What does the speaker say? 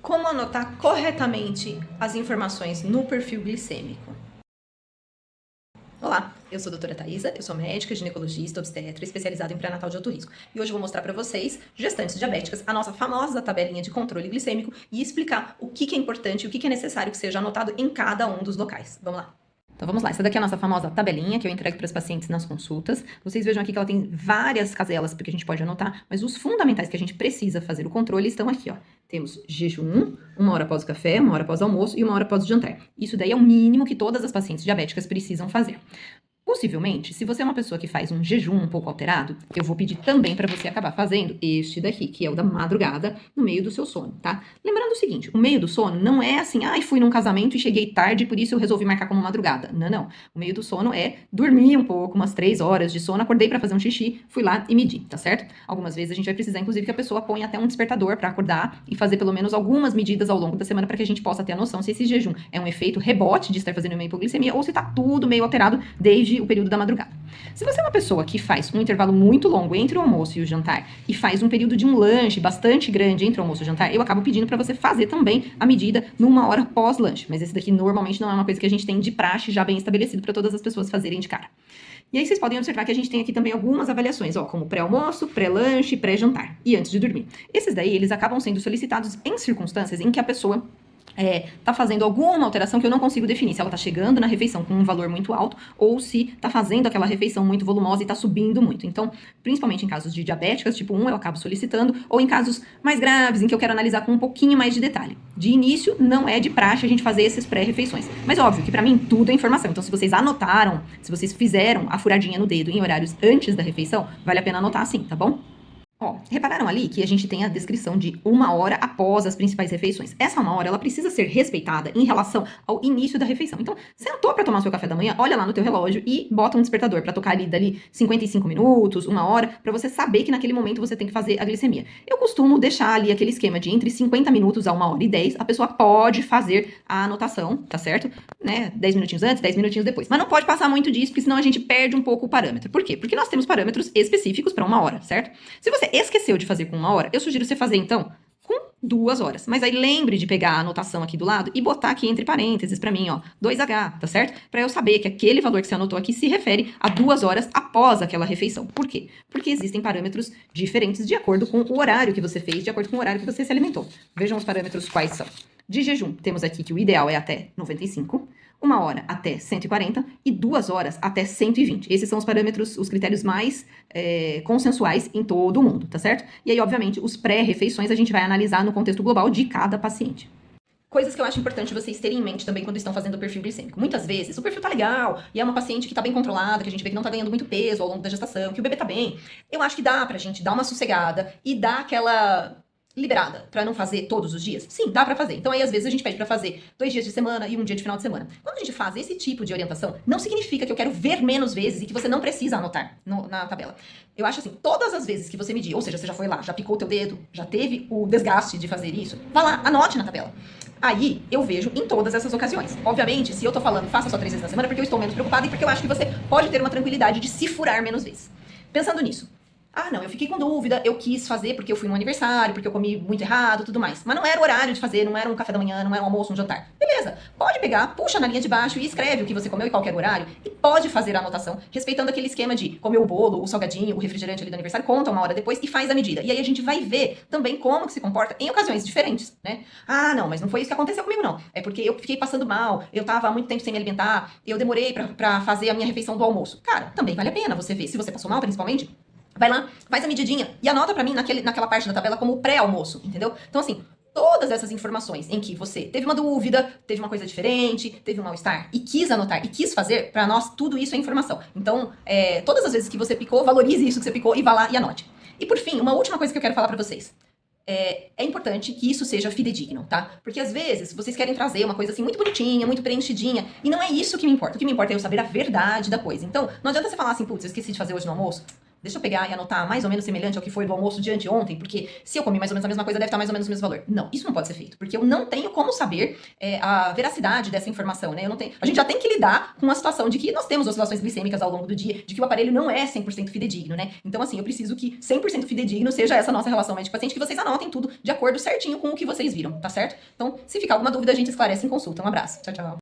Como anotar corretamente as informações no perfil glicêmico? Olá, eu sou a doutora Thaisa, eu sou médica, ginecologista, obstetra, especializada em pré-natal de alto risco. E hoje eu vou mostrar para vocês, gestantes diabéticas, a nossa famosa tabelinha de controle glicêmico e explicar o que é importante e o que é necessário que seja anotado em cada um dos locais. Vamos lá. Então vamos lá, essa daqui é a nossa famosa tabelinha que eu entrego para os pacientes nas consultas. Vocês vejam aqui que ela tem várias caselas porque a gente pode anotar, mas os fundamentais que a gente precisa fazer o controle estão aqui, ó. Temos jejum, 1 hora após o café, 1 hora após o almoço e 1 hora após o jantar. Isso daí é o mínimo que todas as pacientes diabéticas precisam fazer. Possivelmente, se você é uma pessoa que faz um jejum um pouco alterado, eu vou pedir também para você acabar fazendo este daqui, que é o da madrugada, no meio do seu sono, tá? Lembrando o seguinte, o meio do sono não é assim, ai, fui num casamento e cheguei tarde, por isso eu resolvi marcar como madrugada. Não, não. O meio do sono é dormir um pouco, umas 3 horas de sono, acordei para fazer um xixi, fui lá e medi, tá certo? Algumas vezes a gente vai precisar, inclusive, que a pessoa ponha até um despertador para acordar e fazer pelo menos algumas medidas ao longo da semana para que a gente possa ter a noção se esse jejum é um efeito rebote de estar fazendo uma hipoglicemia ou se tá tudo meio alterado desde o período da madrugada. Se você é uma pessoa que faz um intervalo muito longo entre o almoço e o jantar e faz um período de um lanche bastante grande entre o almoço e o jantar, eu acabo pedindo para você fazer também a medida numa hora pós-lanche. Mas esse daqui normalmente não é uma coisa que a gente tem de praxe já bem estabelecido para todas as pessoas fazerem de cara. E aí vocês podem observar que a gente tem aqui também algumas avaliações, ó, como pré-almoço, pré-lanche, pré-jantar e antes de dormir. Esses daí, eles acabam sendo solicitados em circunstâncias em que a pessoa tá fazendo alguma alteração que eu não consigo definir, se ela tá chegando na refeição com um valor muito alto ou se tá fazendo aquela refeição muito volumosa e tá subindo muito. Então, principalmente em casos de diabéticas, tipo 1, eu acabo solicitando, ou em casos mais graves, em que eu quero analisar com um pouquinho mais de detalhe. De início, não é de praxe a gente fazer esses pré-refeições. Mas óbvio que pra mim tudo é informação. Então, se vocês anotaram, se vocês fizeram a furadinha no dedo em horários antes da refeição, vale a pena anotar sim, tá bom? Ó, repararam ali que a gente tem a descrição de 1 hora após as principais refeições. Essa 1 hora, ela precisa ser respeitada em relação ao início da refeição. Então, sentou para tomar seu café da manhã, olha lá no teu relógio e bota um despertador para tocar ali dali 55 minutos, 1 hora, para você saber que naquele momento você tem que fazer a glicemia. Eu costumo deixar ali aquele esquema de entre 50 minutos a 1 hora e 10, a pessoa pode fazer a anotação, tá certo? Né? 10 minutinhos antes, 10 minutinhos depois. Mas não pode passar muito disso, porque senão a gente perde um pouco o parâmetro. Por quê? Porque nós temos parâmetros específicos para 1 hora, certo? Se você esqueceu de fazer com 1 hora, eu sugiro você fazer, então, com 2 horas. Mas aí lembre de pegar a anotação aqui do lado e botar aqui entre parênteses pra mim, ó, 2H, tá certo? Pra eu saber que aquele valor que você anotou aqui se refere a 2 horas após aquela refeição. Por quê? Porque existem parâmetros diferentes de acordo com o horário que você fez, de acordo com o horário que você se alimentou. Vejam os parâmetros quais são. De jejum, temos aqui que o ideal é até 95, 1 hora até 140 e 2 horas até 120. Esses são os parâmetros, os critérios mais consensuais em todo o mundo, tá certo? E aí, obviamente, os pré-refeições a gente vai analisar no contexto global de cada paciente. Coisas que eu acho importante vocês terem em mente também quando estão fazendo o perfil glicêmico. Muitas vezes o perfil tá legal e é uma paciente que tá bem controlada, que a gente vê que não tá ganhando muito peso ao longo da gestação, que o bebê tá bem. Eu acho que dá pra gente dar uma sossegada e dar aquela liberada pra não fazer todos os dias? Sim, dá pra fazer. Então aí às vezes a gente pede pra fazer 2 dias de semana e 1 dia de final de semana. Quando a gente faz esse tipo de orientação, não significa que eu quero ver menos vezes e que você não precisa anotar na tabela. Eu acho assim, todas as vezes que você medir, ou seja, você já foi lá, já picou o teu dedo, já teve o desgaste de fazer isso, vá lá, anote na tabela. Aí eu vejo em todas essas ocasiões. Obviamente, se eu tô falando faça só 3 vezes na semana, é porque eu estou menos preocupada e porque eu acho que você pode ter uma tranquilidade de se furar menos vezes. Pensando nisso, ah, não, eu fiquei com dúvida, eu quis fazer porque eu fui no aniversário, porque eu comi muito errado, tudo mais. Mas não era o horário de fazer, não era um café da manhã, não era um almoço, um jantar. Beleza, pode pegar, puxa na linha de baixo e escreve o que você comeu em qualquer horário e pode fazer a anotação, respeitando aquele esquema de comer o bolo, o salgadinho, o refrigerante ali do aniversário, conta 1 hora depois e faz a medida. E aí a gente vai ver também como que se comporta em ocasiões diferentes, né? Ah, não, mas não foi isso que aconteceu comigo, não. É porque eu fiquei passando mal, eu tava há muito tempo sem me alimentar, eu demorei pra fazer a minha refeição do almoço. Cara, também vale a pena você ver, se você passou mal, principalmente, vai lá, faz a medidinha e anota pra mim naquela parte da tabela como pré-almoço, entendeu? Então, assim, todas essas informações em que você teve uma dúvida, teve uma coisa diferente, teve um mal-estar e quis anotar e quis fazer, pra nós tudo isso é informação. Então, todas as vezes que você picou, valorize isso que você picou e vá lá e anote. E por fim, uma última coisa que eu quero falar pra vocês. É importante que isso seja fidedigno, tá? Porque às vezes vocês querem trazer uma coisa assim muito bonitinha, muito preenchidinha, e não é isso que me importa. O que me importa é eu saber a verdade da coisa. Então, não adianta você falar assim, putz, eu esqueci de fazer hoje no almoço. deixa eu pegar e anotar mais ou menos semelhante ao que foi do almoço de anteontem, porque se eu comi mais ou menos a mesma coisa, deve estar mais ou menos o mesmo valor. Não, isso não pode ser feito, porque eu não tenho como saber a veracidade dessa informação, né? Eu não tenho, a gente já tem que lidar com a situação de que nós temos oscilações glicêmicas ao longo do dia, de que o aparelho não é 100% fidedigno, né? Então, assim, eu preciso que 100% fidedigno seja essa nossa relação médico-paciente, que vocês anotem tudo de acordo certinho com o que vocês viram, tá certo? Então, se ficar alguma dúvida, a gente esclarece em consulta. Um abraço. Tchau, tchau.